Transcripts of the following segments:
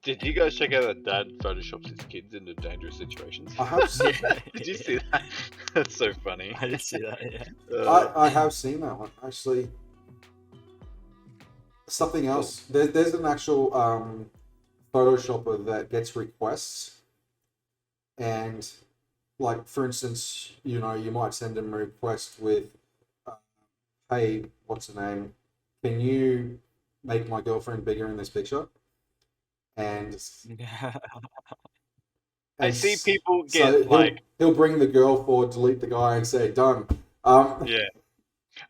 Did you guys check out that dad photoshops his kids into dangerous situations? I have seen, Did you see that? That's so funny. I did see that. Yeah. I have seen that one actually. Something else. There's an actual Photoshopper that gets requests, and like for instance, you might send them a request with, "Hey, what's her name? Can you make my girlfriend bigger in this picture?" And I see people so get he'll bring the girl forward, delete the guy, and say done. yeah.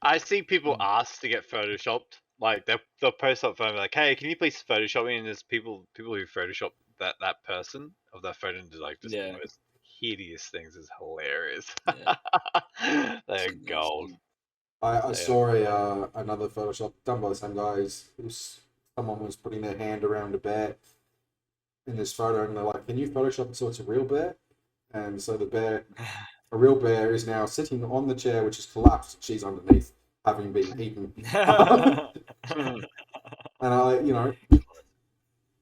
I see people ask to get photoshopped. Like they'll post up phone like, "Hey, can you please Photoshop me?" And there's people who Photoshop that person of that photo into like just the most hideous things is hilarious. Yeah. They're gold. I saw another Photoshop done by the same guys. Someone was putting their hand around a bear in this photo, and they're like, "Can you Photoshop it so it's a real bear?" And so a real bear is now sitting on the chair, which is collapsed. She's underneath, having been eaten. And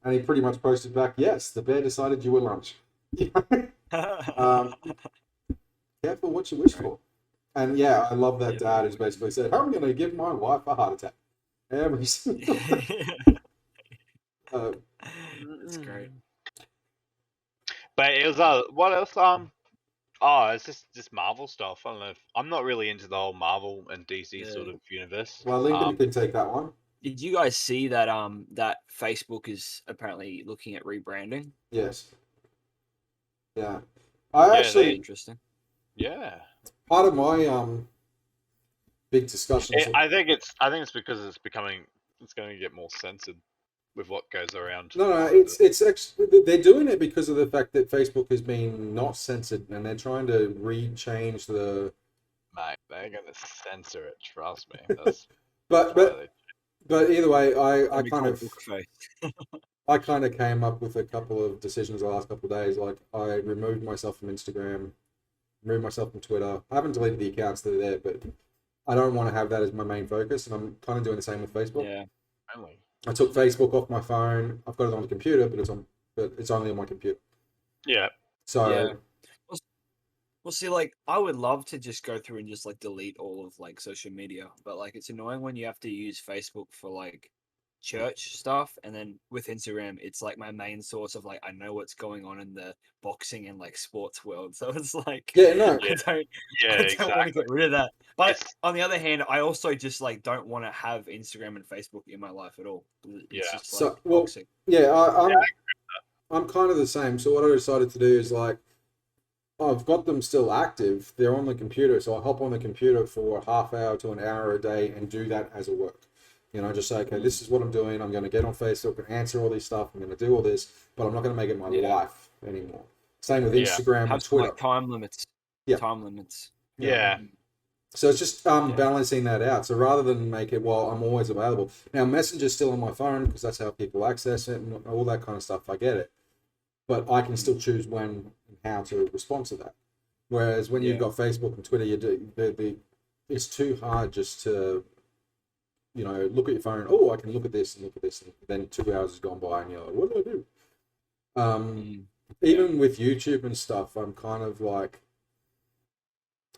and he pretty much posted back, "Yes, the bear decided you were lunch." Careful what you wish for. And yeah, I love that dad who's basically said, "I'm going to give my wife a heart attack every single day." It's great. But it was what else? It's just Marvel stuff. I don't know. I'm not really into the whole Marvel and DC sort of universe. Well, Lincoln can take that one. Did you guys see that that Facebook is apparently looking at rebranding? Yes. Yeah. Actually interesting. Yeah. Part of my big discussion. I think it's because it's going to get more censored with what goes around. No, it's actually they're doing it because of the fact that Facebook has been not censored, and they're trying to rechange the. Mate, they're going to censor it. Trust me. But either way, I kind of came up with a couple of decisions the last couple of days. Like I removed myself from Instagram, removed myself from Twitter. I haven't deleted the accounts that are there, but I don't want to have that as my main focus, and I'm kind of doing the same with Facebook. Yeah. Only. I took Facebook off my phone. I've got it on the computer, but it's only on my computer. Yeah. So. Yeah. Well, see, like, I would love to just go through and just like delete all of like social media, but like it's annoying when you have to use Facebook for like church stuff, and then with Instagram, it's like my main source of like I know what's going on in the boxing and like sports world. So it's like I don't want to get rid of that. But on the other hand, I also just like don't want to have Instagram and Facebook in my life at all. It's just like toxic. I'm kind of the same. So what I decided to do is like. I've got them still active. They're on the computer, so I hop on the computer for a half hour to an hour a day and do that as a work. Just say, okay, this is what I'm doing. I'm going to get on Facebook and answer all this stuff. I'm going to do all this, but I'm not going to make it my life anymore. Same with Instagram and Twitter. Like time limits. Yeah. Time limits. Yeah. So it's just balancing that out. So rather than make it, I'm always available. Now, Messenger's still on my phone because that's how people access it and all that kind of stuff. I get it. But I can still choose when and how to respond to that. Whereas when you've got Facebook and Twitter, it's too hard just to, look at your phone. Oh, I can look at this and look at this, and then 2 hours has gone by, and you're like, what do I do? Even with YouTube and stuff, I'm kind of like,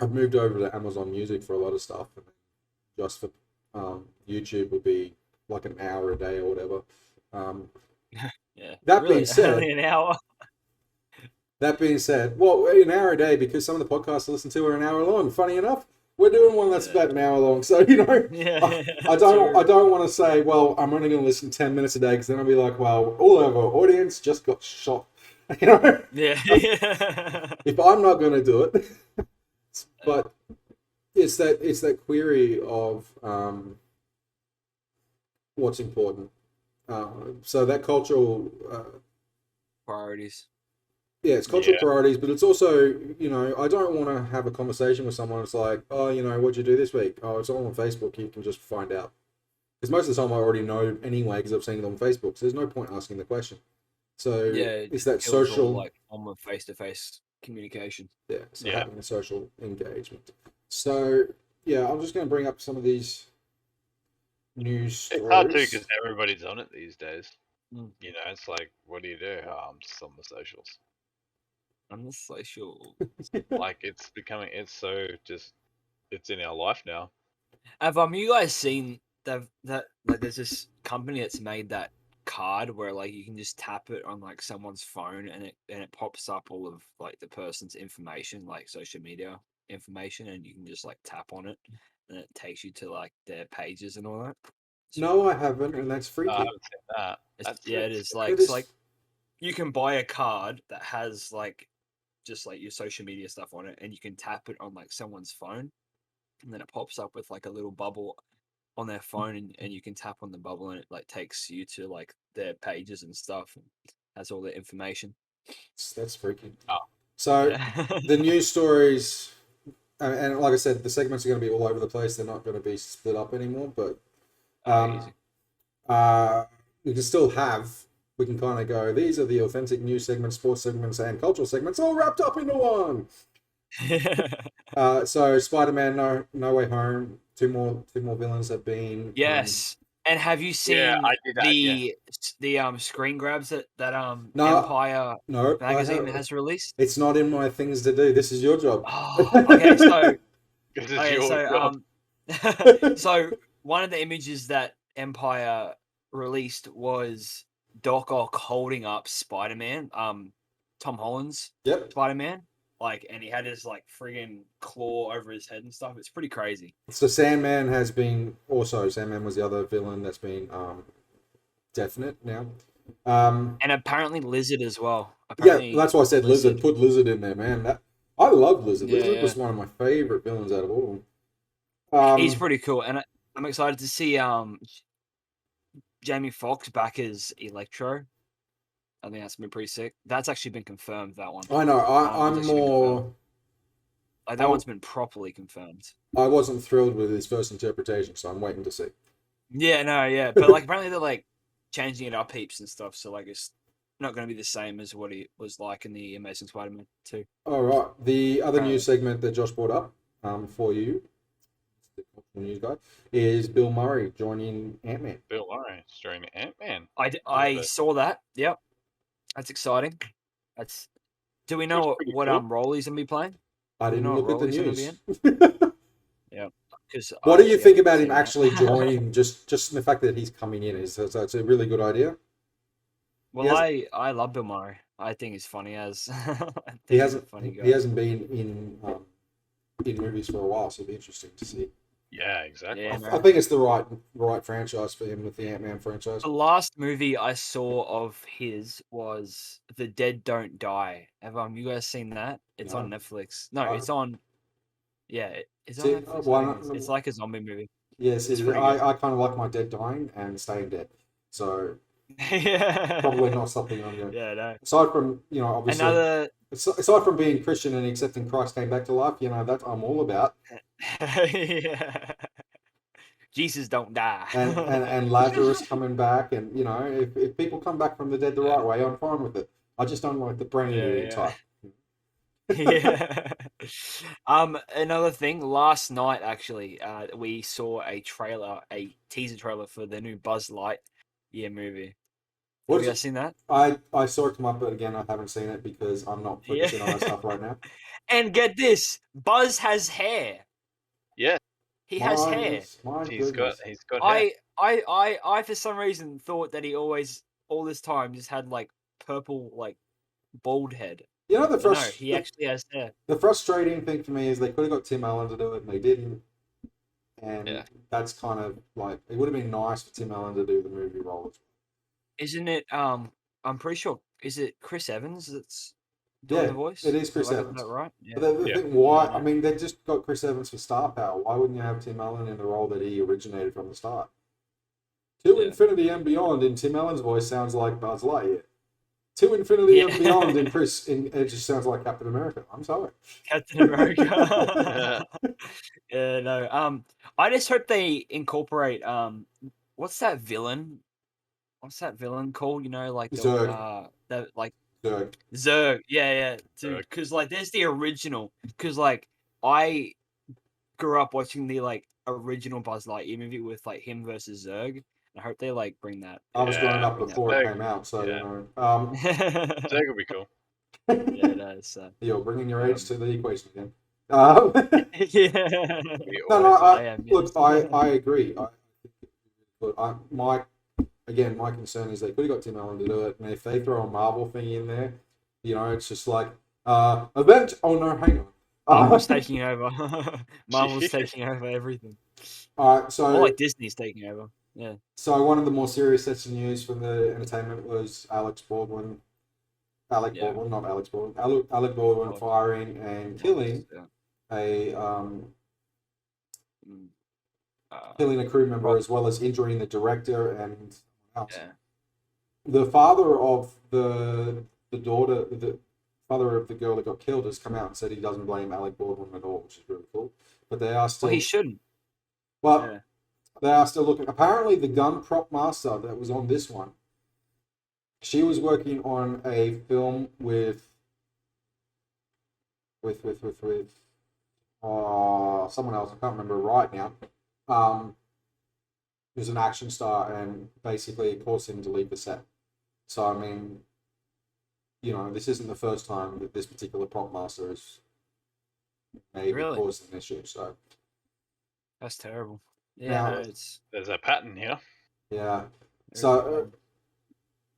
I've moved over to Amazon Music for a lot of stuff, and just for YouTube would be like an hour a day or whatever. Yeah. That being said, only an hour. That being said, an hour a day because some of the podcasts I listen to are an hour long. Funny enough, we're doing one that's about an hour long. So I don't want to say, well, I'm only going to listen 10 minutes a day because then I'll be like, well, all of our audience just got shot. Yeah. If I'm not going to do it, but it's that query of what's important. So that cultural priorities. Yeah, it's cultural priorities, but it's also, I don't want to have a conversation with someone. It's like, oh, what'd you do this week? Oh, it's all on Facebook. You can just find out. Because most of the time I already know anyway because I've seen it on Facebook. So there's no point asking the question. So it's that social, like on face-to-face communication. Yeah, so having a social engagement. So I'm just going to bring up some of these news stories. It's hard too because everybody's on it these days. You know, it's like, what do you do? Oh, I'm just on the socials. I'm the social. Like, it's becoming, it's so just, it's in our life now. Have you guys seen that like there's this company that's made that card where like you can just tap it on like someone's phone and it pops up all of like the person's information, like social media information, and you can just like tap on it and it takes you to like their pages and all that. It's No, really I haven't, and that's I freaky. haven't seen that. That's yeah, it really is scary. like it's like you can buy a card that has like just like your social media stuff on it, and you can tap it on like someone's phone, and then it pops up with like a little bubble on their phone, and you can tap on the bubble, and it like takes you to like their pages and stuff, and has all the information. That's freaky. Oh. So Yeah. the news stories, and like I said, the segments are going to be all over the place. They're not going to be split up anymore, but Easy. we can still have. We can kind of go. These are the authentic news segments, sports segments, and cultural segments, all wrapped up into one. So Spider-Man, No Way Home. Two more villains have been. Yes. And have you seen I did that, the screen grabs that No, Empire no, magazine has released? It's not in my things to do. This is your job. Oh, okay. So This is okay, your job. so one of the images that Empire released was Doc Ock holding up Spider-Man, Tom Holland's Yep. Spider-Man, like, and he had his like friggin' claw over his head and stuff. It's pretty crazy. So Sandman has been also. Sandman was the other villain that's been definite now. And apparently Lizard as well. Yeah, that's why I said Lizard. Put Lizard in there, man. I love Lizard. Yeah, Lizard yeah. was one of my favorite villains out of all of them. He's pretty cool, and I'm excited to see Jamie Foxx back as Electro. I think that's been pretty sick. That's actually been confirmed. That one. I know. I'm It's actually been more. confirmed. Like that one's been properly confirmed. I wasn't thrilled with his first interpretation, so I'm waiting to see. Yeah, no, yeah, but like apparently they're like changing it up heaps and stuff. So like it's not going to be the same as what he was like in the Amazing Spider-Man 2. All right. The other Apparently. news segment that Josh brought up for you, the news guy, is Bill Murray joining Ant-Man. Bill Murray joining Ant-Man. I saw that. Yep, that's exciting. That's. Do we know what cool. role he's gonna be playing? I didn't look at the news. Yeah. Because what do you think about him actually joining? Just the fact that he's coming in is that's a really good idea. Well, I love Bill Murray. I think he's funny as. He hasn't been in movies for a while, so it'll be interesting to see. Yeah, exactly. Yeah, I think it's the right franchise for him with the Ant-Man franchise. The last movie I saw of his was The Dead Don't Die. Have you guys seen that? It's on Netflix. No, it's on. Yeah, it's on Netflix. It's like a zombie movie. Yes, I kind of like my dead dying and staying dead. So yeah, probably not something I'm going to. Yeah, no. Aside from, obviously. Aside from being Christian and accepting Christ came back to life, that I'm all about. Yeah. Jesus don't die. and Lazarus coming back, and if people come back from the dead the right way, I'm fine with it. I just don't like the brain eating type. Yeah. Another thing, last night actually, we saw a teaser trailer for the new Buzz Lightyear movie. Have you guys seen that? I saw it come up, but again, I haven't seen it because I'm not focusing on that stuff right now. And get this, Buzz has hair. Yeah. He has hair. He's got hair. I for some reason thought that he always all this time just had like purple like bald head. No, he actually has hair. The frustrating thing for me is they could have got Tim Allen to do it and they didn't. And that's kind of like it would have been nice for Tim Allen to do the movie role. Isn't it I'm pretty sure is it Chris Evans that's doing the voice? It is Chris Evans. Is that right? Yeah. But the thing, why? I mean, they just got Chris Evans for star power. Why wouldn't you have Tim Allen in the role that he originated from the start? To Infinity and Beyond in Tim Allen's voice sounds like Buzz Lightyear. To Infinity and Beyond in it just sounds like Captain America. I'm sorry. Captain America. Yeah, no. I just hope they incorporate what's that villain? What's that villain called? Like Zurg. Zurg. Yeah. Because like there's the original. Because like I grew up watching the like original Buzz Lightyear movie with like him versus Zurg. I hope they like bring that. I was growing up bring that before it back. came out, so Yeah. you know. So that could be cool. Yeah, it does. So. You're bringing your age to the equation again. Yeah. We No, always I are. am. look, Yes. I agree. My concern is they could have got Tim Allen to do it, and if they throw a Marvel thing in there, you know, it's just like event. Oh no, hang on. Marvel's taking over. Marvel's taking over everything. All right, so More like Disney's taking over. Yeah. So one of the more serious sets of news from the entertainment was Alec Baldwin, not Alex Baldwin. Alec Baldwin Alec. firing and killing Yeah. killing a crew member Rob. as well as injuring the director and someone else. Yeah. The father of the father of the girl that got killed has come out and said he doesn't blame Alec Baldwin at all, which is really cool. But they are still. Well, he shouldn't. Well, Yeah. they are still looking. Apparently, the gun prop master that was on this one, she was working on a film with someone else. I can't remember right now. Who's an action star and basically caused him to leave the set. So I mean, you know, this isn't the first time that this particular prop master has maybe Really? caused an issue. So That's terrible. Yeah, Now- no, it's There's a pattern here. yeah. there's So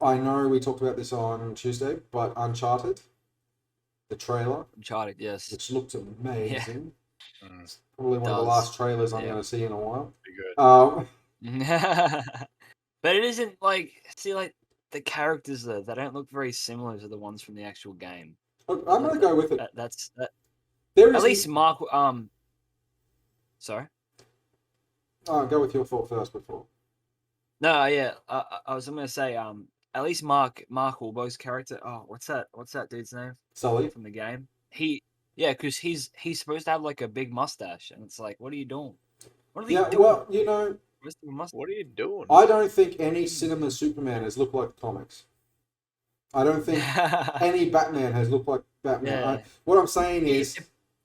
I know we talked about this on Tuesday, but Uncharted, the trailer, Uncharted. Yes. which looked amazing. Mm, It's probably one of the Does. last trailers I'm Yeah. going to see in a while. be good. But it isn't like like the characters though. They don't look very similar to the ones from the actual game. I'm going to go with it. That's There at is least Mark. Sorry. go with your thought first before. No, yeah. I was gonna say at least Mark Wahlberg's character. Oh, what's that dude's name Sully. from the game? Because he's supposed to have like a big mustache, and it's like, what are you doing? What are they Yeah, doing? well, you know, Where's the mustache? What are you doing? I don't think any cinema Superman has looked like the comics. I don't think any Batman has looked like Batman. Yeah. What I'm saying is,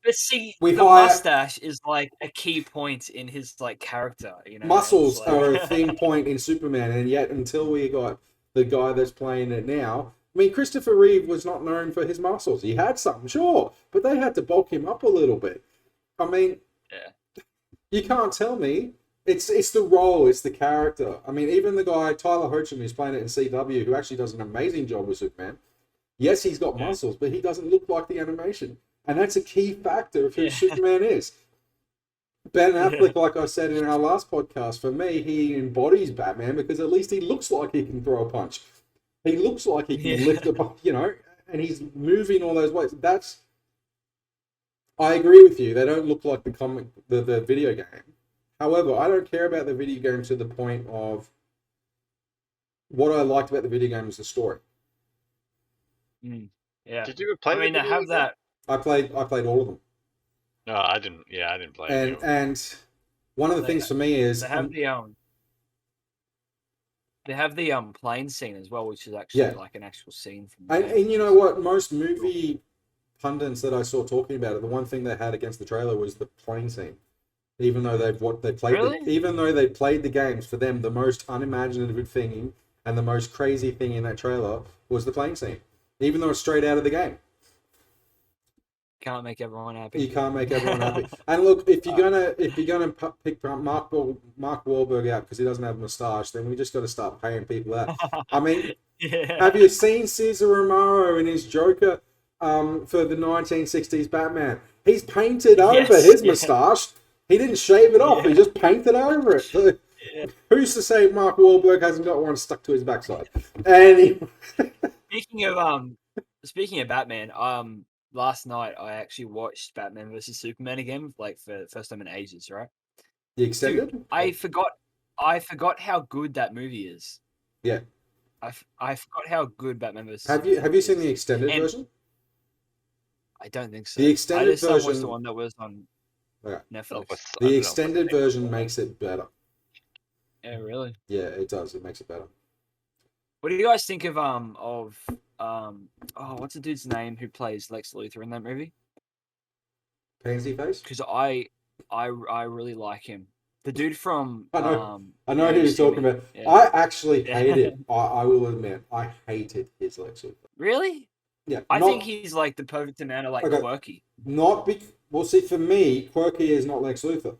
But see, We the hire- mustache is like a key point in his like character. You know, muscles It's like- are a theme point in Superman, and yet until we got the guy that's playing it now, I mean, Christopher Reeve was not known for his muscles. He had some, sure, but they had to bulk him up a little bit. I mean, Yeah. you can't tell me. It's the role, it's the character. I mean, even the guy, Tyler Hoechlin, who's playing it in CW, who actually does an amazing job with Superman, yes, he's got muscles, but he doesn't look like the animation. And that's a key factor of who Superman is. Ben Affleck, like I said in our last podcast, for me, he embodies Batman because at least he looks like he can throw a punch. He looks like he can lift a, you know, and he's moving all those ways. That's, I agree with you. They don't look like the comic, the video game. However, I don't care about the video game to the point of what I liked about the video game was the story. Yeah. Did you ever play? I mean, the they video have game? that. I played all of them, No, I didn't. Yeah, I didn't play. any of them. and one of the things for me is They have the plane scene as well, which is actually like an actual scene from. The game, and you know what? Most movie pundits that I saw talking about it, the one thing they had against the trailer was the plane scene. Even though even though they played the games, for them the most unimaginative thing and the most crazy thing in that trailer was the plane scene. Even though it's straight out of the game. Can't make everyone happy. You can't make everyone happy. And look, if you're gonna pick Mark Wahlberg out because he doesn't have a moustache, then we just got to start paying people out. I mean, have you seen Cesar Romero in his Joker for the 1960s Batman? He's painted over his moustache. He didn't shave it off. He just painted over it. Who's to say Mark Wahlberg hasn't got one stuck to his backside? Anyway. Speaking of Batman, last night I actually watched Batman vs Superman again, like for the first time in ages, right? The extended? Dude, I forgot how good that movie is. Yeah. I forgot how good Batman vs. Have you seen the extended version? I don't think so. The extended version was the one that was on Netflix. The extended version makes it better. Yeah, really? Yeah, it does. It makes it better. What do you guys think of what's the dude's name who plays Lex Luthor in that movie? Pansy face? Because I really like him. The dude from I know Yeah, who You you're See talking Me. about. Yeah. I actually Yeah. hated. I will admit, I hated his Lex Luthor. Really? Yeah, I think he's like the perfect amount of like Okay. quirky. not be. Well, see, for me, quirky is not Lex Luthor.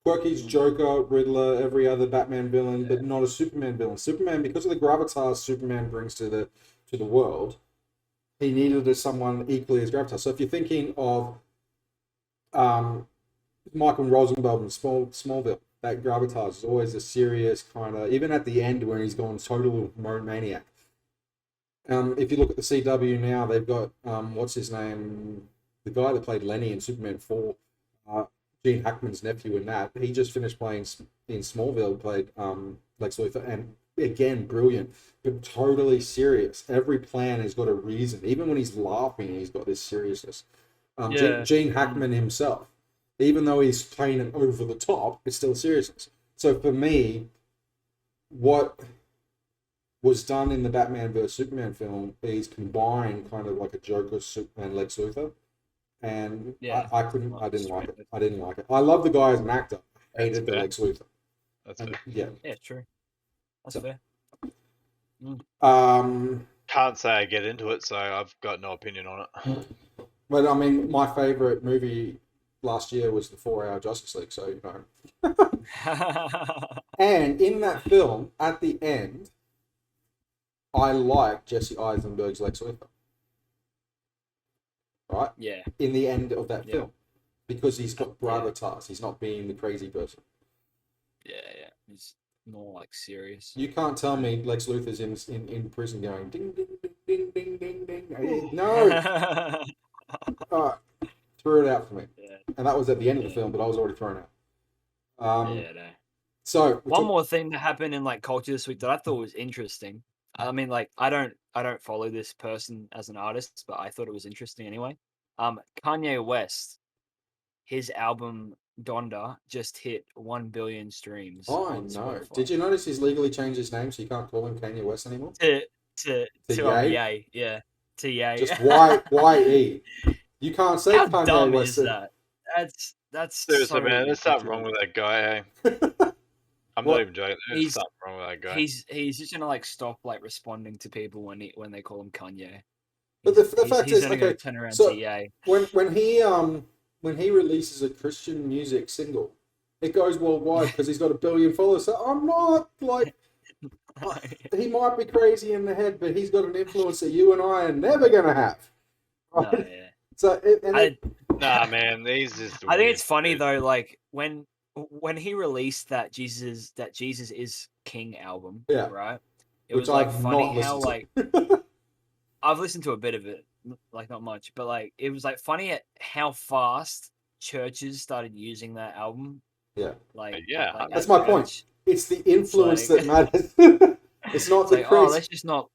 Quirky's Joker, Riddler, every other Batman villain, but not a Superman villain. Superman, because of the gravitas Superman brings to the world, he needed someone equally as gravitas. So if you're thinking of Michael Rosenbaum in Smallville, that gravitas is always a serious kind of, even at the end when he's gone total maniac. If you look at the CW now, they've got what's his name, the guy that played Lenny in Superman 4, Gene Hackman's nephew in that. He just finished playing in Smallville, played Lex Luthor, and again, brilliant, but totally serious. Every plan has got a reason. Even when he's laughing, he's got this seriousness. Gene Hackman himself, even though he's playing it over the top, it's still seriousness. So for me, what was done in the Batman vs Superman film is combined kind of like a Joker and Lex Luthor. And I didn't like it. I didn't like it. I love the guy as an actor. I hated the Lex Luthor. That's fair. Yeah, true. That's fair. Can't say I get into it, so I've got no opinion on it. But I mean, my favorite movie last year was the 4-Hour Justice League. So you know. And in that film, at the end, I like Jesse Eisenberg's Lex Luthor. Right? Yeah. In the end of that film. Because he's got gravitas. He's not being the crazy person. Yeah. He's more like serious. You can't tell me Lex Luthor's in prison going ding, ding, ding, ding, ding, ding, ding. No! Alright. Threw it out for me. Yeah. And that was at the end of the film, but I was already thrown out. No. So one more thing that happened in like culture this week that I thought was interesting. I mean, like I don't follow this person as an artist, but I thought it was interesting anyway. Kanye West, his album Donda just hit 1 billion streams. Oh, I know. Did you notice he's legally changed his name so you can't call him Kanye West anymore? To Ye? Yeah. To Ye. Just Y-E. You can't say How Kanye dumb West. Is that? That's seriously, so man. There's something wrong with that guy. Eh? I'm not even joking. There's something wrong with that guy. He's just gonna like stop like responding to people when they call him Kanye. But the fact is, okay, turn around so to Ye. when he releases a Christian music single, it goes worldwide because he's got 1 billion followers. So I'm not like he might be crazy in the head, but he's got an influence that you and I are never gonna have. Right? No, yeah. So nah, man, these just. I think it's funny though, like when he released that Jesus is King album, right? It was like funny how like I've listened to a bit of it, like not much, but like it was like funny at how fast churches started using that album. Yeah, like that's my point. It's the influence that matters. It's not the crazy.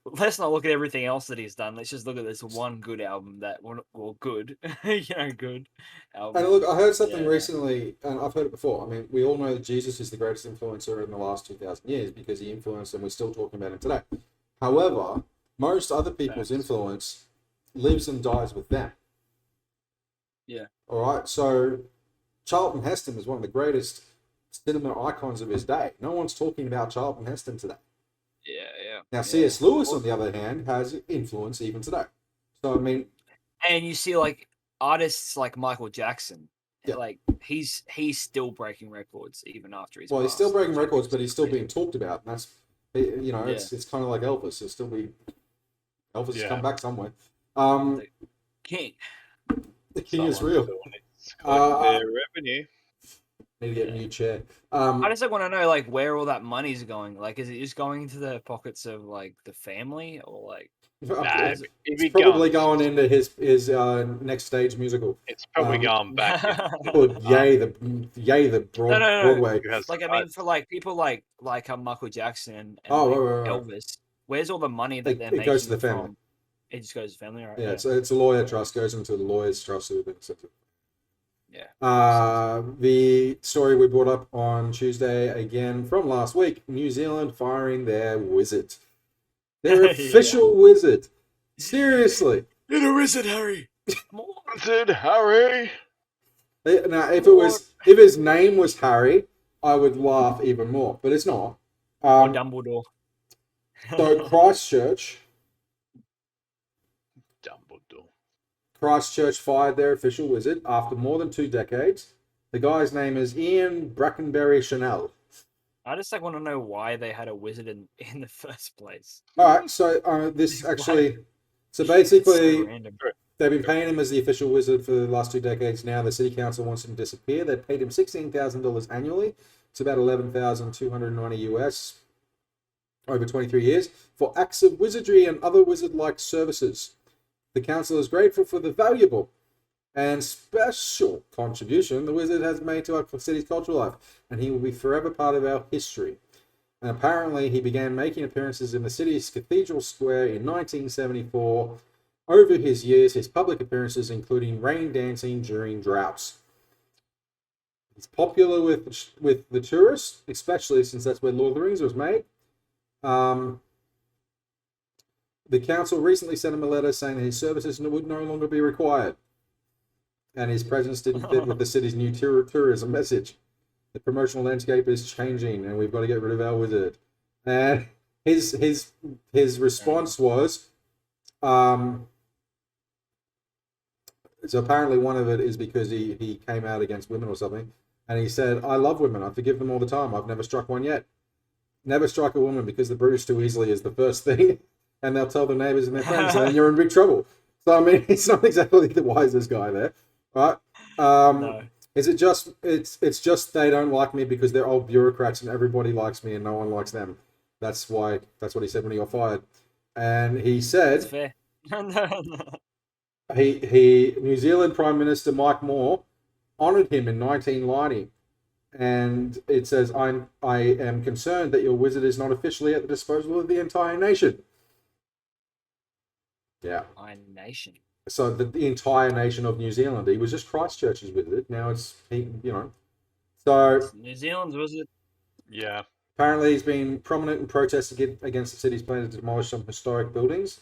Let's not look at everything else that he's done. Let's just look at this one good album good album. And look, I heard something recently, and I've heard it before. I mean, we all know that Jesus is the greatest influencer in the last 2,000 years because he influenced, and we're still talking about him today. However, most other people's influence lives and dies with them. Yeah. All right. So, Charlton Heston is one of the greatest cinema icons of his day. No one's talking about Charlton Heston today. Yeah. Now, C.S. Lewis, on the other hand, has influence even today. So, I mean... And you see, like, artists like Michael Jackson, like, he's still breaking records even after he's Well, he's still breaking records, but he's still being talked about. And that's, you know, it's kind of like Elvis. He'll still be... Elvis has come back somewhere. The king. The king is real. Their revenue. Need to get a new chair. I just want to know, like, where all that money's going. Like, is it just going into the pockets of like the family, or like? It's probably going into his next stage musical. It's probably going back. Yay the Broadway. Like, I mean, for like people like Michael Jackson and Elvis, where's all the money that they're making? It goes to the family. From? It just goes to the family, right? Yeah, it's a lawyer trust, goes into the lawyer's trust. Yeah. The story we brought up on Tuesday again from last week: New Zealand firing their wizard, their official wizard. Seriously, you're a wizard, Harry. Wizard Harry. Now, if it was if his name was Harry, I would laugh even more, but it's not. Or Dumbledore. So Christchurch fired their official wizard after more than 2 decades. The guy's name is Ian Brackenbury Chanel. I just want to know why they had a wizard in the first place. All right, so this actually, so basically, So random. they've been paying him as the official wizard for the last 2 decades now. The city council wants him to disappear. They paid him $16,000 annually. It's about $11,290 US over 23 years for acts of wizardry and other wizard-like services. The council is grateful for the valuable and special contribution the wizard has made to our city's cultural life, and he will be forever part of our history. And apparently he began making appearances in the city's Cathedral Square in 1974. Over his years, his public appearances including rain dancing during droughts. He's popular with the tourists, especially since that's where Lord of the Rings was made. The council recently sent him a letter saying that his services would no longer be required, and his presence didn't fit with the city's new tourism message. The promotional landscape is changing, and we've got to get rid of our wizard. And his response was, so apparently one of it is because he came out against women or something, and he said, "I love women. I forgive them all the time. I've never struck one yet. Never strike a woman because the bruise too easily is the first thing." And they'll tell their neighbors and their friends, and you're in big trouble. So, I mean, it's not exactly the wisest guy there, right? No. Is it just, it's just they don't like me because they're old bureaucrats and everybody likes me and no one likes them. That's what he said when he got fired. And he said, That's fair. No. New Zealand Prime Minister Mike Moore honoured him in 1990. And it says, I am concerned that your wizard is not officially at the disposal of the entire nation. Yeah. Nation. So the entire nation of New Zealand. He was just Christchurch's wizard. Now it's, So New Zealand's wizard. Yeah. Apparently he's been prominent in protests against the city's plans to demolish some historic buildings.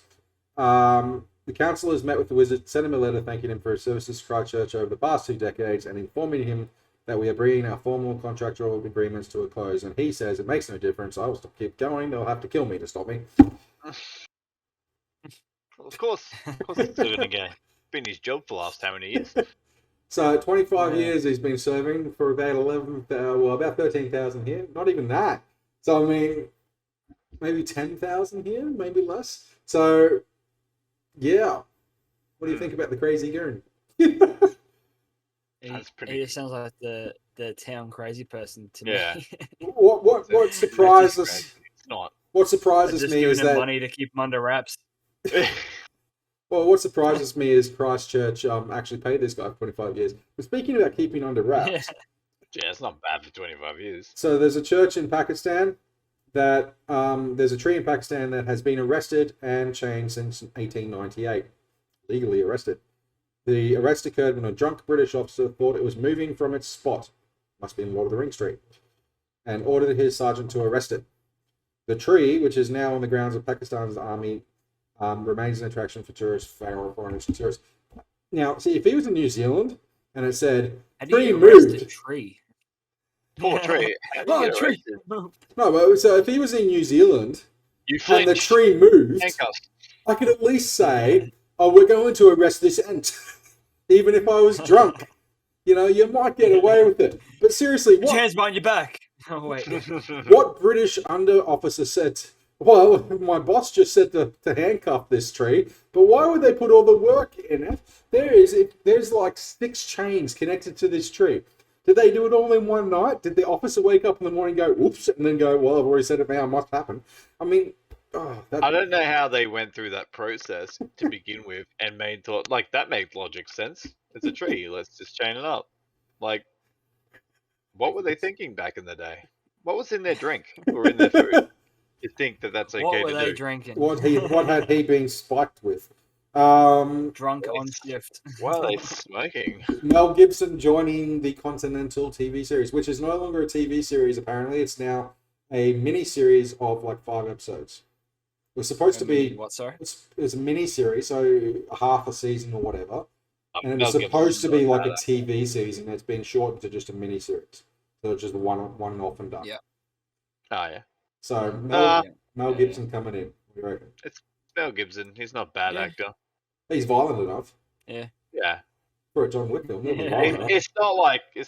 The council has met with the wizard, sent him a letter thanking him for his services to Christchurch over the past 2 decades and informing him that we are bringing our formal contractual agreements to a close. And he says, it makes no difference. I will keep going. They'll have to kill me to stop me. Of course he's still gonna get been his job for the last how many years? So 25 years he's been serving for about about 13,000 here. Not even that. So I mean, maybe 10,000 here, maybe less. So yeah, what do you think about the crazy goon? That's pretty. He just sounds like the town crazy person to Yeah. me. What surprises us? It's not. What surprises Just me giving is him that. money to keep him under wraps. Well, what surprises me is Christchurch actually paid this guy for 25 years. But speaking about keeping under wraps, Yeah, it's not bad for 25 years. so there's a church in Pakistan that there's a tree in Pakistan that has been arrested and chained since 1898, legally arrested. The arrest occurred when a drunk British officer thought it was moving from its spot, must be in Lord of the Rings Street, and ordered his sergeant to arrest it. The tree, which is now on the grounds of Pakistan's army, remains an attraction for tourists, foreigners and tourists. Now, see, if he was in New Zealand and it said, How do tree you arrest a moved. tree? Poor tree. How do you Oh, get tree arrested? moved. No, but so if he was in New Zealand You and the flinched. tree moved, Handcuffs. I could at least say, oh, we're going to arrest this ant. Even if I was drunk. You might get away with it. But seriously, Put your hands behind your back. Oh, wait. what British under officer said, well, my boss just said to handcuff this tree, but why would they put all the work in it? There's like 6 chains connected to this tree. Did they do it all in one night? Did the officer wake up in the morning and go, oops, and then go, well, I've already said it now, it must happen. I mean, I don't know how they went through that process to begin with and that made logic sense. It's a tree, let's just chain it up. Like, what were they thinking back in the day? What was in their drink or in their food to think that that's okay What were to they do? drinking? what had he been spiked with? Drunk on shift. What are they smoking? Mel Gibson joining the Continental TV series, which is no longer a TV series, apparently. It's now a mini-series of like 5 episodes. It was supposed to be... What, sorry? It was a mini-series, so half a season or whatever. And it was Mel supposed Gibson's to be not like a bad. TV series, and it's been shortened to just a mini series. So it's just one off and done. Yeah. Oh yeah, So Uh, Mel Yeah. Gibson coming in. What do you reckon? it's Mel Gibson. He's not a bad Yeah. actor. He's violent enough Yeah. Yeah, for a John Wick film. He'll be Yeah. violent enough. it's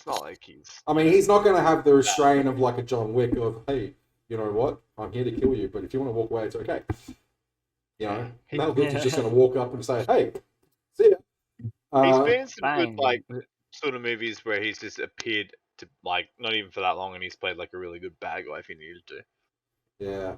not like he's. I mean, he's not going to have the restraint of like a John Wick of, hey, you know what? I'm here to kill you, but if you want to walk away, it's okay. You know, Mel Gibson's just going to walk up and say, hey, see ya. He's been in some Bang. good like sort of movies where he's just appeared to like not even for that long, and he's played like a really good bad guy if he needed to. Yeah.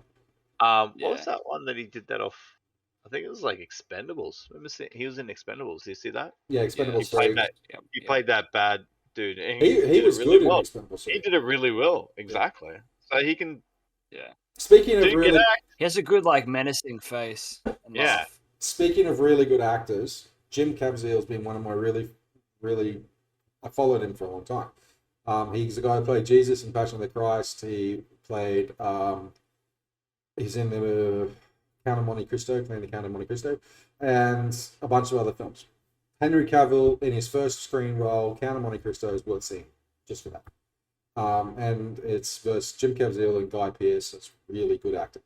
What was that one that he did that off? I think it was like Expendables. Remember, he was in Expendables. Do you see that? Yeah, Expendables He played 3. that. He played that bad dude. And He did was it really good well. in Expendables 3. He did it really well. Exactly. So he can. Yeah. Speaking of Dude, really, He has a good like menacing face. And Yeah. laugh. speaking of really good actors, Jim Caviezel's been one of my really, I followed him for a long time. He's the guy who played Jesus in Passion of the Christ. He played, he's in the Count of Monte Cristo, playing the Count of Monte Cristo, and a bunch of other films. Henry Cavill, in his first screen role, Count of Monte Cristo is worth seeing, just for that. And it's versus Jim Caviezel and Guy Pearce. It's really good acting.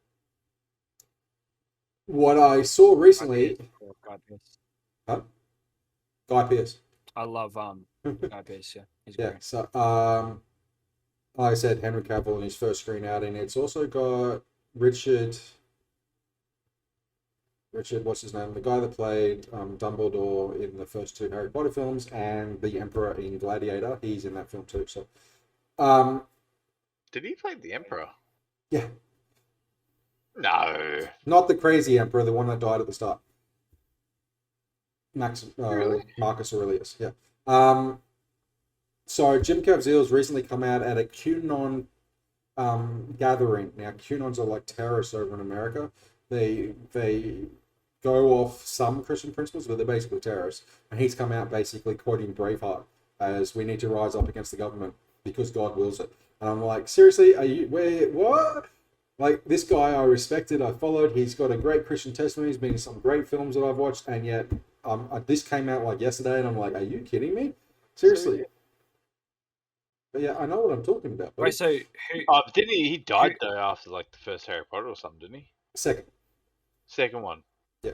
What I saw recently, Guy Pearce. I love Guy Pearce. Yeah, he's Yeah, great. so like I said, Henry Cavill in his first screen outing. It's also got Richard, what's his name? The guy that played Dumbledore in the first two Harry Potter films and the Emperor in Gladiator. He's in that film too. So, Did he play the Emperor? yeah, No. not the crazy Emperor, the one that died at the start. Really? Marcus Aurelius. Yeah. So Jim Caviezel's recently come out at a QAnon gathering. Now QAnons are like terrorists over in America. They go off some Christian principles, but they're basically terrorists. And he's come out basically quoting Braveheart as we need to rise up against the government because God wills it. And I'm like, seriously, what? Like, this guy I respected, I followed. He's got a great Christian testimony. He's been in some great films that I've watched, and yet this came out like yesterday, and I'm like, are you kidding me? Seriously. But yeah, I know what I'm talking about. Wait, so who? Didn't he? He died though after like the first Harry Potter or something, didn't he? Second one. Yeah.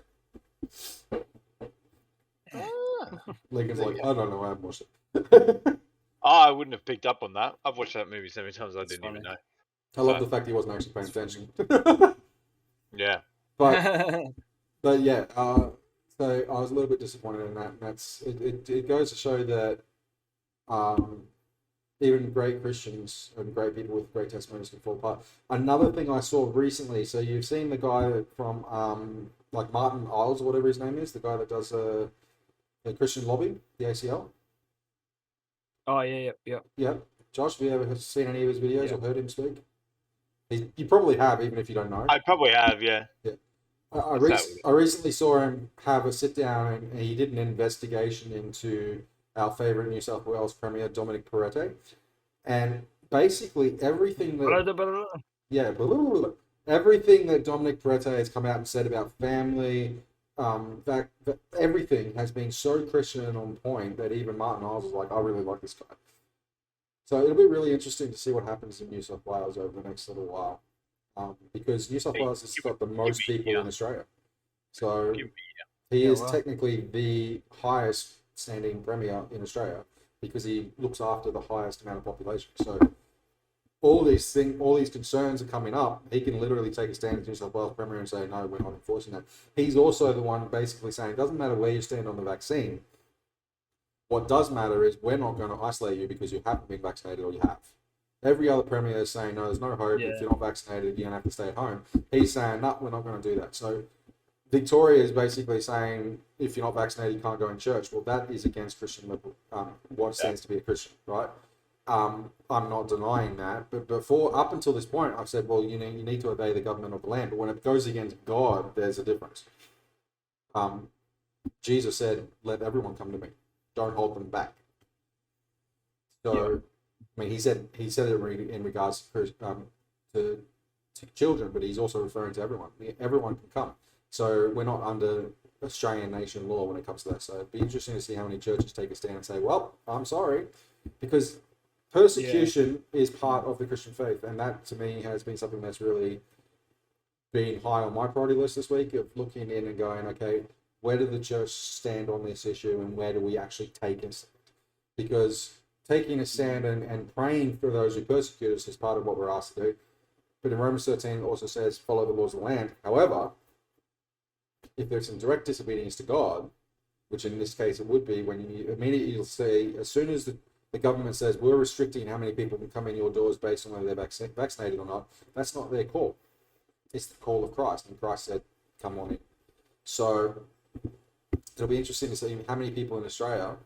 Lincoln's like, I don't know, I haven't watched it. I wouldn't have picked up on that. I've watched that movie so many times I didn't even know. I love the fact he wasn't actually paying attention. Yeah. But yeah, so I was a little bit disappointed in that. And it goes to show that even great Christians and great people with great testimonies can fall apart. Another thing I saw recently, so you've seen the guy from like Martin Isles or whatever his name is, the guy that does the Christian lobby, the ACL. Oh yeah. Yeah. Josh, have you ever seen any of his videos or heard him speak? You probably have, even if you don't know. I probably have, yeah. I recently saw him have a sit down, and he did an investigation into our favourite New South Wales Premier, Dominic Perrottet, and basically everything that everything that Dominic Perrottet has come out and said about family, everything has been so Christian and on point that even Martin Isles was like, I really like this guy. So it'll be really interesting to see what happens in New South Wales over the next little while, because New South Wales has got the most people in Australia. So he is technically the highest standing premier in Australia because he looks after the highest amount of population. So all these concerns are coming up. He can literally take a stand as New South Wales premier and say, no, we're not enforcing that. He's also the one basically saying it doesn't matter where you stand on the vaccine. What does matter is we're not going to isolate you because you haven't been vaccinated or you have. Every other premier is saying, no, there's no hope. If you're not vaccinated, you're going to have to stay at home. He's saying, no, we're not going to do that. So Victoria is basically saying, if you're not vaccinated, you can't go in church. Well, that is against Christian liberal, what stands to be a Christian, right? I'm not denying that. But up until this point, I've said, well, you need to obey the government of the land. But when it goes against God, there's a difference. Jesus said, let everyone come to me. Don't hold them back. So, I mean, he said it in regards to children, but he's also referring to everyone. Everyone can come. So we're not under Australian nation law when it comes to that. So it'd be interesting to see how many churches take a stand and say, "Well, I'm sorry," because persecution is part of the Christian faith, and that to me has been something that's really been high on my priority list this week of looking in and going, okay, where did the church stand on this issue, and where do we actually take a stand? Because taking a stand and praying for those who persecute us is part of what we're asked to do. But in Romans 13 it also says, follow the laws of the land. However, if there's some direct disobedience to God, which in this case it would be, when you immediately you'll say, as soon as the government says we're restricting how many people can come in your doors based on whether they're vaccinated or not, that's not their call. It's the call of Christ, and Christ said, come on in. So it'll be interesting to see how many people in Australia,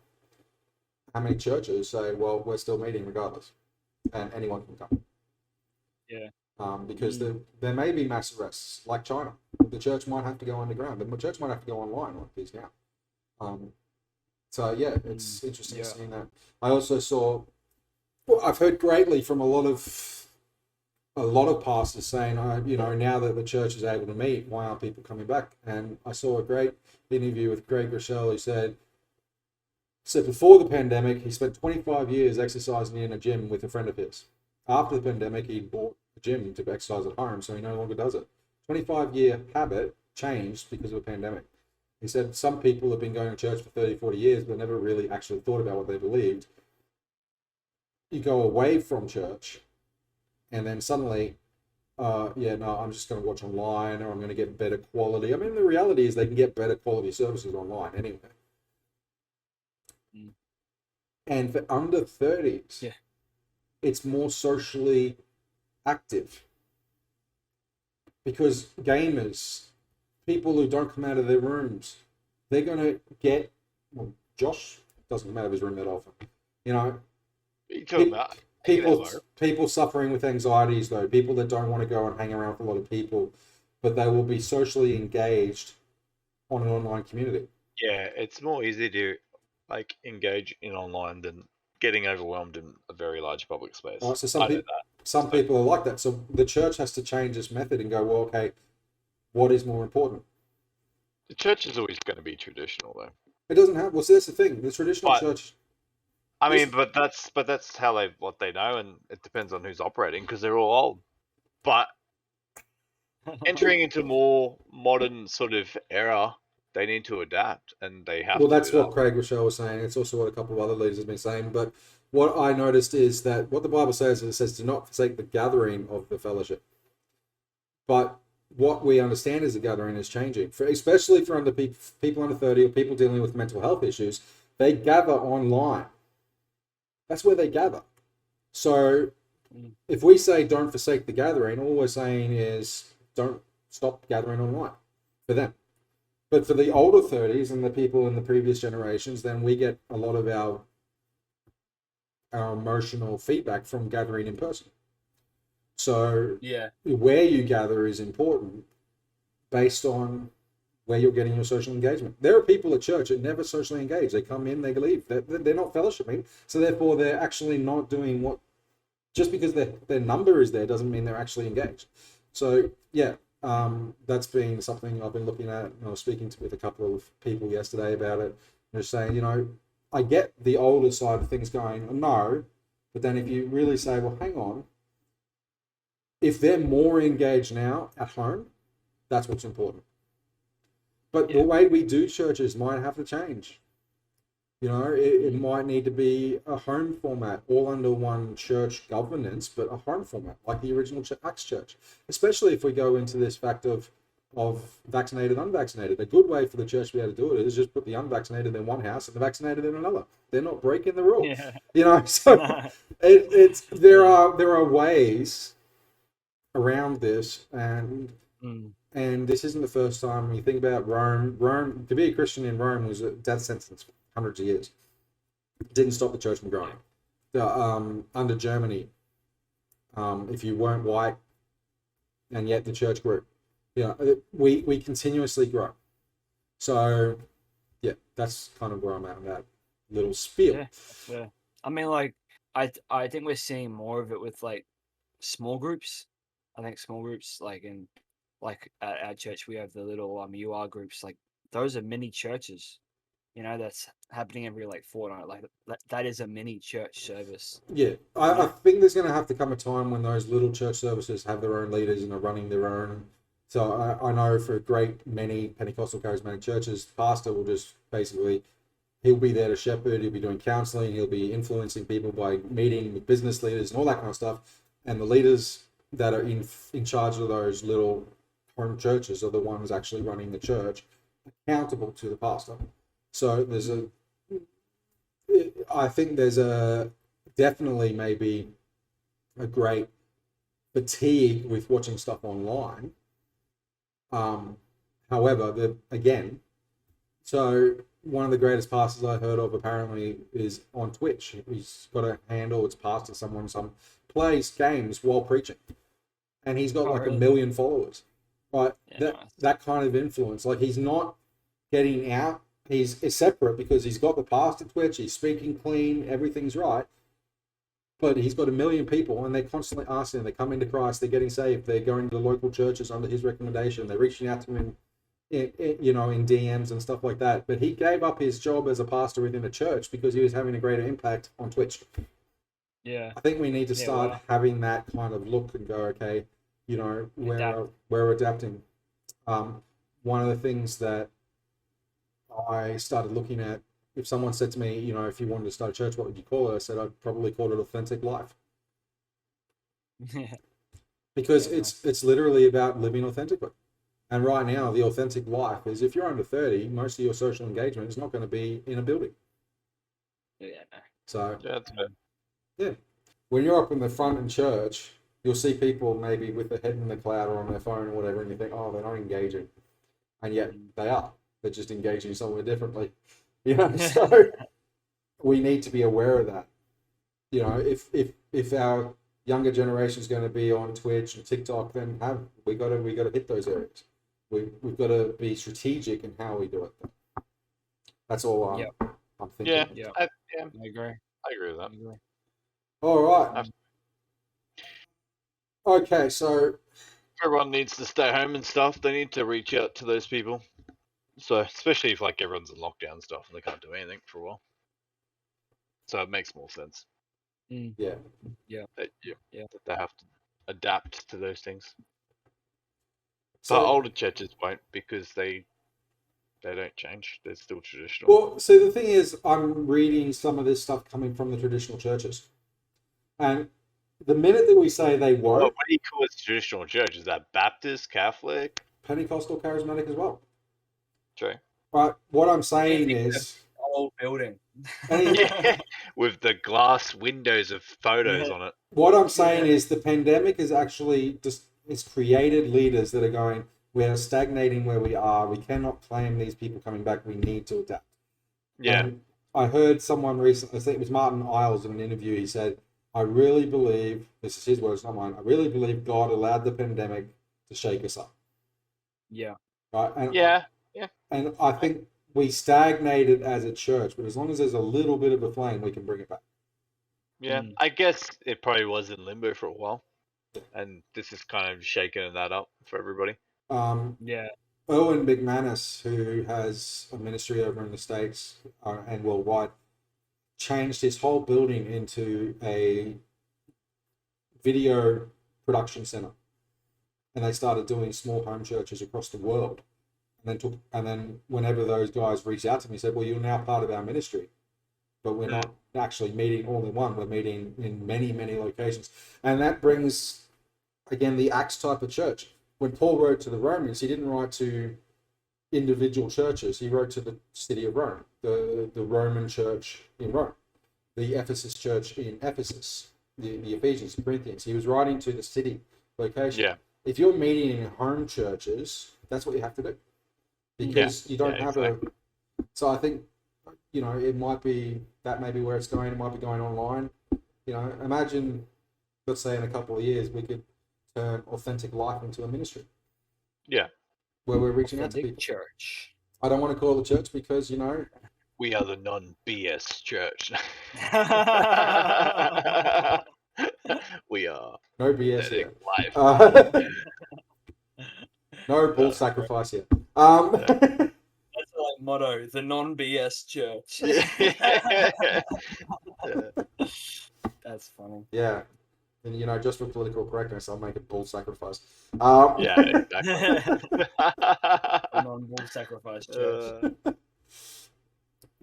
how many churches say, well, we're still meeting regardless, and anyone can come. Yeah. Because there may be mass arrests, like China. The church might have to go underground, but the church might have to go online like it is now. So yeah, it's interesting seeing that. I also saw, well, I've heard greatly from a lot of pastors saying, now that the church is able to meet, why aren't people coming back? And I saw a great interview with Greg Rochelle, who said before the pandemic, he spent 25 years exercising in a gym with a friend of his. After the pandemic, he bought a gym to exercise at home, so he no longer does it. 25-year habit changed because of a pandemic. He said some people have been going to church for 30, 40 years, but never really actually thought about what they believed. You go away from church, and then suddenly, I'm just going to watch online, or I'm going to get better quality. I mean, the reality is they can get better quality services online anyway. And for under 30s, it's more socially active. Because gamers, people who don't come out of their rooms, they're going to get... Well, Josh doesn't come out of his room that often. What are you talking about? People suffering with anxieties, though, people that don't want to go and hang around with a lot of people, but they will be socially engaged on an online community. Yeah, it's more easy to engage in online than getting overwhelmed in a very large public space. Right, so some people are like that. So the church has to change its method and go, well, okay, what is more important? The church is always going to be traditional, though. It doesn't have. Well, see, that's the thing. The traditional church. I mean, but that's how what they know, and it depends on who's operating because they're all old. But entering into more modern sort of era, they need to adapt, and they have. Well, that's what Craig Rochelle was saying. It's also what a couple of other leaders have been saying. But what I noticed is that what the Bible says is it says, "Do not forsake the gathering of the fellowship." But what we understand as a gathering is changing, especially for people under 30 or people dealing with mental health issues. They gather online. That's where they gather. So if we say don't forsake the gathering, all we're saying is don't stop gathering online for them. But for the older 30s and the people in the previous generations, then we get a lot of our emotional feedback from gathering in person. So where you gather is important based on where you're getting your social engagement. There are people at church that never socially engage. They come in, they leave. They're not fellowshipping. So therefore, they're actually not doing what... Just because their number is there doesn't mean they're actually engaged. So, that's been something I've been looking at. I was speaking with a couple of people yesterday about it. They're saying, I get the older side of things going, no. But then if you really say, well, hang on. If they're more engaged now at home, that's what's important. But the way we do churches might have to change. It might need to be a home format, all under one church governance, but a home format, like the original Acts Church. Especially if we go into this fact of vaccinated, unvaccinated. A good way for the church to be able to do it is just put the unvaccinated in one house and the vaccinated in another. They're not breaking the rule. So there are ways around this, and this isn't the first time. When you think about Rome, to be a Christian in Rome was a death sentence for hundreds of years. It didn't stop the church from growing. Under Germany, if you weren't white, and yet the church grew. We continuously grow. So, that's kind of where I'm at in that little spiel. Yeah. I mean, I think we're seeing more of it with small groups. I think small groups, at our church, we have the little UR groups, those are mini churches. You know, that's happening every like fortnight. Like that is a mini church service. Yeah, I think there's going to have to come a time when those little church services have their own leaders and are running their own. So I know for a great many Pentecostal charismatic churches, the pastor will just basically, he'll be there to shepherd, he'll be doing counseling, he'll be influencing people by meeting with business leaders and all that kind of stuff. And the leaders that are in charge of those little home churches are the ones actually running the church, accountable to the pastor. So I think there's definitely maybe a great fatigue with watching stuff online. However, so one of the greatest pastors I heard of apparently is on Twitch. He's got a handle, it's pastor someone, plays games while preaching. And he's got really? 1 million followers. Right? Yeah, that kind of influence. Like, he's not getting out. He's separate because he's got the pastor Twitch, he's speaking clean, everything's right. But he's got 1 million people and they're constantly asking him, they come into Christ, they're getting saved, they're going to the local churches under his recommendation, they're reaching out to him in DMs and stuff like that. But he gave up his job as a pastor within a church because he was having a greater impact on Twitch. Yeah. I think we need to start having that kind of look and go, okay, we're adapting. One of the things that I started looking at, if someone said to me, if you wanted to start a church, what would you call it? I said I'd probably call it Authentic Life. Because it's literally about living authentically. And right now, the authentic life is, if you're under 30, most of your social engagement is not going to be in a building. Yeah. So Yeah, that's good. Yeah. When you're up in the front in church, you'll see people maybe with their head in the cloud or on their phone or whatever, and you think, oh, they're not engaging. And yet they are. They're just engaging somewhere differently. So we need to be aware of that. If our younger generation is going to be on Twitch and TikTok, then we got to hit those areas. We've got to be strategic in how we do it. That's all I'm thinking. Yeah, I agree. I agree with that. All right. Okay, so everyone needs to stay home and stuff. They need to reach out to those people. So especially if everyone's in lockdown and stuff and they can't do anything for a while. So it makes more sense. Yeah. That they have to adapt to those things. So but older churches won't, because they don't change. They're still traditional. Well, so the thing is, I'm reading some of this stuff coming from the traditional churches. And the minute that we say they won't... What do you call a traditional church? Is that Baptist, Catholic? Pentecostal, charismatic as well. True. But what I'm saying is... Old building. With the glass windows of photos on it. What I'm saying is the pandemic is actually it's created leaders that are going, we're stagnating where we are. We cannot claim these people coming back. We need to adapt. Yeah. And I heard someone recently, I think it was Martin Iles in an interview, he said, I really believe, this is his words, not mine, I really believe God allowed the pandemic to shake us up. Yeah. Right? And, yeah. And I think we stagnated as a church, but as long as there's a little bit of a flame, we can bring it back. Yeah, I guess it probably was in limbo for a while. And this is kind of shaking that up for everybody. Owen McManus, who has a ministry over in the States and worldwide, changed his whole building into a video production center. And they started doing small home churches across the world. And then whenever those guys reached out to me, said, well, you're now part of our ministry. But we're not actually meeting all in one. We're meeting in many, many locations. And that brings, again, the Acts type of church. When Paul wrote to the Romans, he didn't write to individual churches. He wrote to the city of Rome, the Roman church in Rome, the Ephesus church in Ephesus, the Ephesians, the Corinthians. He was writing to the city location. Yeah. If you're meeting in home churches, that's what you have to do. Because you don't have exactly. So I think, it might be, that may be where it's going. It might be going online. Imagine, let's say in a couple of years, we could turn Authentic Life into a ministry. Yeah. Where we're reaching out to people. Church. I don't want to call it church because, we are the non-BS church. We are. No BS here. Life. No bull sacrifice here. That's motto: the non-BS church. Yeah. That's funny. Yeah. And, you know, just for political correctness, I'll make a bull sacrifice. Yeah, exactly. Non-bull sacrifice church.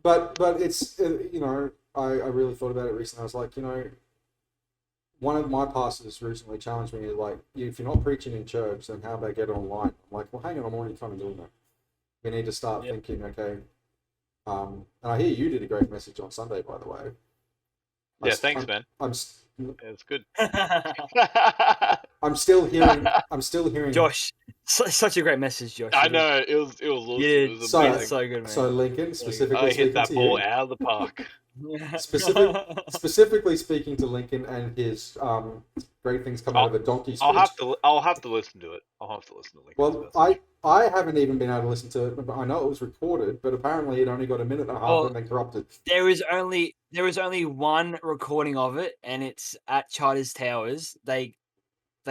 But it's, you know, I really thought about it recently. I was like, you know, one of my pastors recently challenged me, like, if you're not preaching in church, then how about get online? I'm like, well, hang on, I'm already kind of doing that. We need to start thinking, okay. And I hear you did a great message on Sunday, by the way. Yeah, thanks, man. It's good. I'm still hearing. Josh, such a great message, Josh. I know it was awesome. You did. It was So- amazing. So good, man. So Lincoln, specifically I hit speaking that to ball you, out of the park. specifically speaking to Lincoln and his great things coming out of the donkey speech. I'll have to listen to it. I'll have to listen to Lincoln's Well, message. I haven't even been able to listen to it, but I know it was recorded, but apparently it only got a minute and a half Oh. and then corrupted. There was only one recording of it, and it's at Charters Towers. They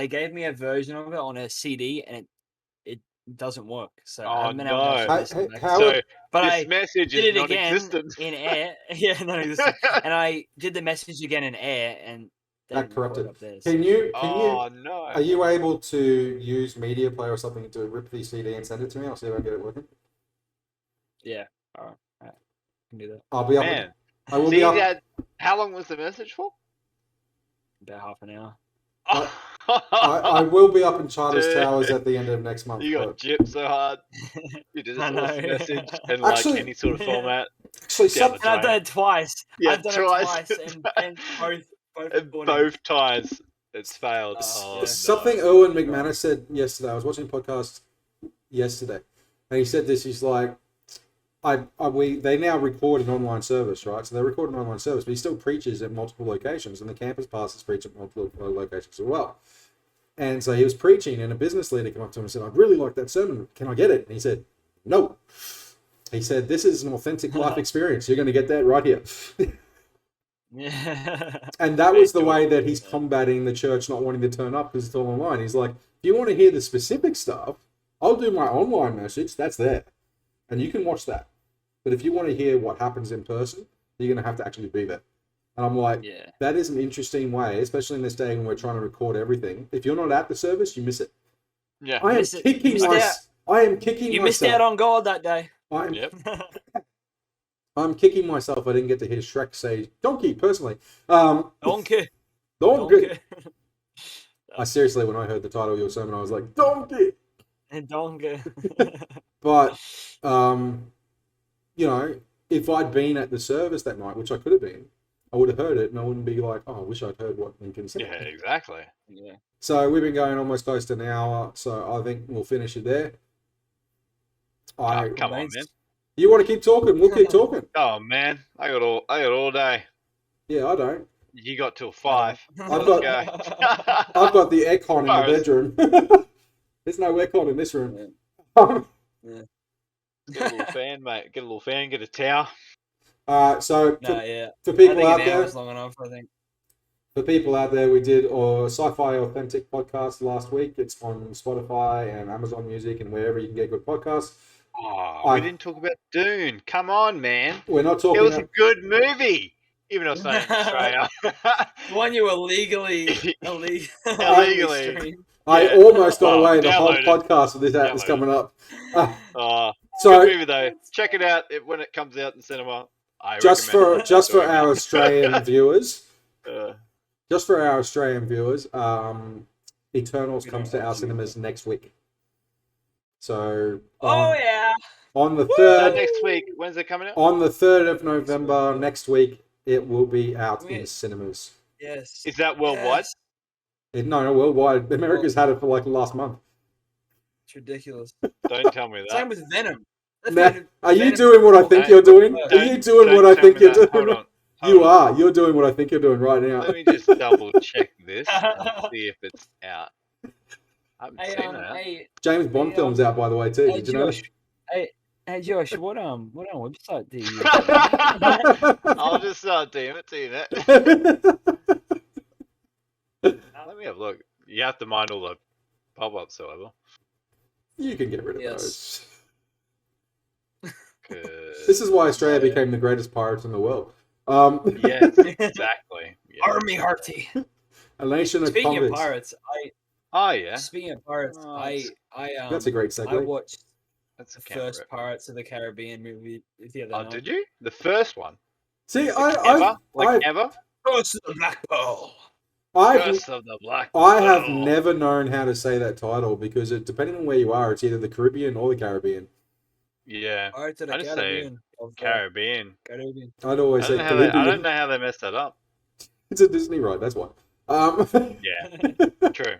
gave me a version of it on a CD, and it doesn't work. So I haven't been able to actually listen back. How- So But this I message did is it again non-existent. in air. Yeah, non-existent. And I did the message again in air, and they That didn't record corrupted. up there. Can you Oh no! are you able to use Media Player or something to rip the CD and send it to me? I'll see if I can get it working. Yeah, all right, I can do that. I'll be up. Man, I will see be up. that? How long was the message for? About half an hour. I will be up in Charters Dude. Towers at the end of next month. You got but- gypped so hard. You did this I know. awesome message in Actually- like any sort of format. Actually, Yeah, And I've done it twice. Yeah, I've done twice. it twice, and both And recordings. both times it's failed. Yeah. Oh, something no. Owen McManus said yesterday. I was watching a podcast yesterday, and he said this. He's like, they now record an online service, right? So they record an online service, but he still preaches at multiple locations, and the campus pastors preach at multiple locations as well. And so he was preaching, and a business leader came up to him and said, "I'd really like that sermon. Can I get it?" And he said, "No." He said, "This is an authentic life experience. You're going to get that right here." Yeah. And that was the way that he's combating the church not wanting to turn up because it's all online. He's like, if you want to hear the specific stuff, I'll do my online message. That's there. And you can watch that. But if you want to hear what happens in person, you're going to have to actually be there. And I'm like, Yeah. that is an interesting way, especially in this day when we're trying to record everything. If you're not at the service, you miss it. Yeah. I am Miss it. kicking Missed myself. I am kicking You myself. missed out on God that day. Yep. I'm kicking myself. I didn't get to hear Shrek say donkey personally. Donkey. Donkey. I seriously, when I heard the title of your sermon, I was like, donkey. Donkey. But, you know, if I'd been at the service that night, which I could have been, I would have heard it, and I wouldn't be like, oh, I wish I'd heard what Lincoln said. Yeah, exactly. Yeah. So we've been going almost close to an hour, so I think we'll finish it there. Oh, come on, man. You want to keep talking? We'll keep talking. Oh man, I got all day. Yeah, I don't. You got till 5. I've Let's got- go. I've got the aircon in the Boris. bedroom. There's no aircon in this room. Get a little fan, mate. Get a little fan. Get a towel. So No, yeah. for I people think out an hour there, is long enough, I think. we did a Sci-Fi Authentic podcast last week. It's on Spotify and Amazon Music and wherever you can get good podcasts. Oh, we didn't talk about Dune. Come on, man. We're not It talking. was a good movie, even though it's not in Australia. The one you illegally Illegally. streamed. I Yeah. almost got away the whole Download it. podcast with this Download is it. coming up. Good So movie though. Check it out when it comes out in cinema. I just recommend for it. just for our Australian viewers, Uh, Eternals We comes don't to our watch it. cinemas next week. So Oh yeah. on the so third next week, when's it coming out? on the 3rd of November next week, it will be out in Wait. cinemas. Yes. Is that worldwide? Yes. No, worldwide. America's had it for like the last month. It's ridiculous. Don't tell me Same that. with Venom. Nah, are you doing what I think you're doing? Are you doing what I think you're doing? Hold on. You are. You're doing what I think you're doing right now. Let me just double check this and see if it's out. I haven't Hey, seen it. hey, James Bond Hey, film's out, by the way, too. hey, Did you know? Josh. Hey, Josh. What website do you use? I'll just DM it to you. Net. Let me have a look. You have to mind all the pop-ups, however. You can get rid of Yes. those. This is why Australia Yeah. became the greatest pirates in the world. Yeah, exactly. Yeah. Army Hearty. A nation of Speaking of convicts. pirates, Oh yeah, speaking of pirates, Oh, I That's a great I segue. watched that's a the camera first rip. Pirates of the Caribbean movie the other Oh, night. did you? The first one. See, Ever? Ever? Ghost of the Black Pearl. Ghost of the Black. I have Pearl. never known how to say that title because depending on where you are, it's either the Caribbean or the Caribbean. Yeah, Pirates of the I just say Caribbean. Caribbean. Caribbean. I'd always say I Caribbean. don't know how they messed that up. It's a Disney ride, that's why. Yeah, true.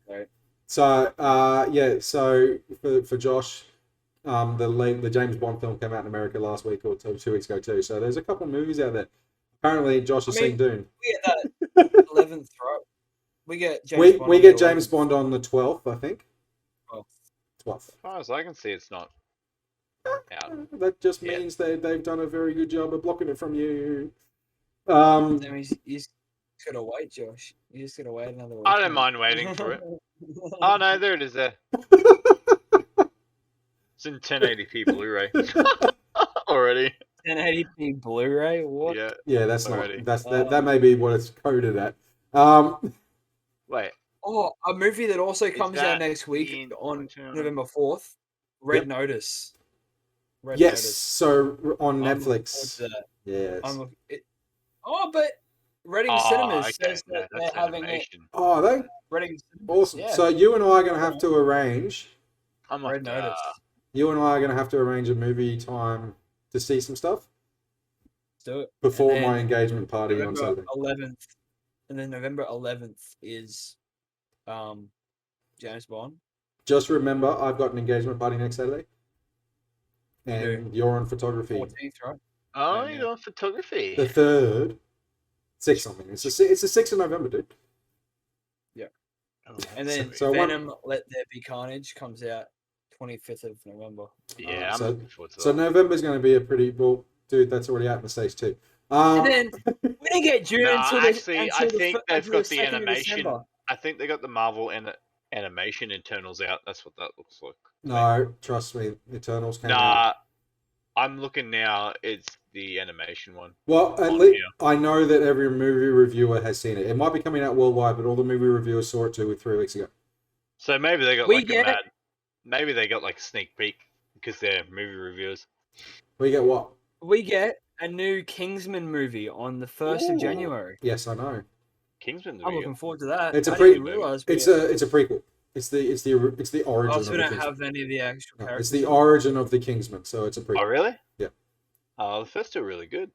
Right. So so for Josh, the James Bond film came out in America last week or 2 weeks ago too. So there's a couple of movies out there. Apparently, Josh has seen Dune. We get that 11th, right? We get James Bond. We on get the James 11th. Bond on the 12th, I think. 12th. As far as I can see, it's not out. That just Yeah. means they've done a very good job of blocking it from you. That means you just gotta wait, Josh. You just gotta wait another week. I don't mind waiting for it. Oh no, there it is. There. It's in 1080p Blu-ray already. 1080p Blu-ray. What? Yeah. Yeah, that's Already. not that may be what it's coded at. Wait. Oh, a movie that also comes out that next week in on 2021? November 4th. Red Yep. Notice. Red Yes, Notice. so on I'm looking Netflix. forward to that. Yes. But Reading Oh, Cinemas okay. says No, that that's they're having it. animation. Oh, they Reading Cinemas. awesome. Yeah. So you and I are going to have to arrange. I'm like, Red Notice. You and I are going to have to arrange a movie time to see some stuff Let's do it. before And my then engagement party on November Saturday. 11th, and then November 11th is James Bond. Just remember, I've got an engagement party next Saturday, and you're on photography. 14th, right? Oh, Yeah, you're yeah. doing photography. The 3rd, 6th. I mean, it's the 6th of November, dude. Oh, And then So what- Venom: Let There Be Carnage comes out 25th of November. yeah, I'm so- looking forward to So that. November's going to be a pretty well, dude. That's already out in the States too. And then we didn't get June Nah, until the, actually, I until the, think fir- they've until got the the 2nd of animation. December. I think they got the Marvel and animation Internals out. That's what that looks like. No, trust me, Eternals came out. Nah, I'm looking now. It's the animation one. Well, at on least here. I know that every movie reviewer has seen it. It might be coming out worldwide, but all the movie reviewers saw it 2 or 3 weeks ago. So maybe they got We like a get- mad. Maybe they got like a sneak peek because they're movie reviewers. We get what? We get a new Kingsman movie on the 1st Ooh. of January. Yes, I know. Kingsman. I'm looking forward to that. It's a I didn't pre- realize It's a prequel. It's the origin Oh, of so the we don't Kingsman. have any of the actual No, characters. it's the origin of the Kingsman, so it's a Oh prequel. really? Yeah. Oh, the first two are really good.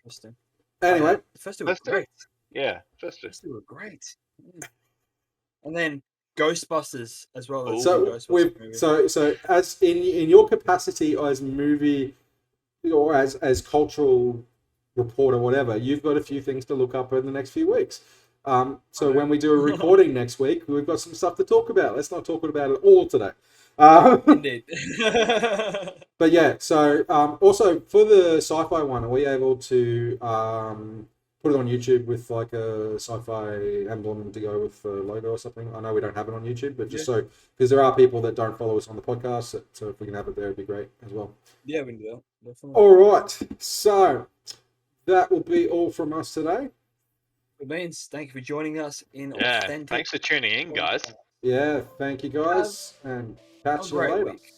Interesting. Anyway, The first two were First two? great. Yeah, first two. First two were great. Yeah. And then Ghostbusters as well. There's a so Ghostbusters we've movie. so as in your capacity as movie or as cultural reporter, whatever, you've got a few things to look up in the next few weeks. So Okay. when we do a recording next week, we've got some stuff to talk about. Let's not talk about it all today. Indeed. But yeah, so also for the sci-fi one, are we able to put it on YouTube with like a sci-fi emblem to go with the logo or something? I know we don't have it on YouTube, but just so because there are people that don't follow us on the podcast, so if we can have it there, it'd be great as well. Yeah, we can do that. Definitely. All right, so that will be all from us today. It means thank you for joining us in Yeah. Authentic. Thanks for tuning in, guys. Yeah, thank you guys, and catch Have a you great later. week.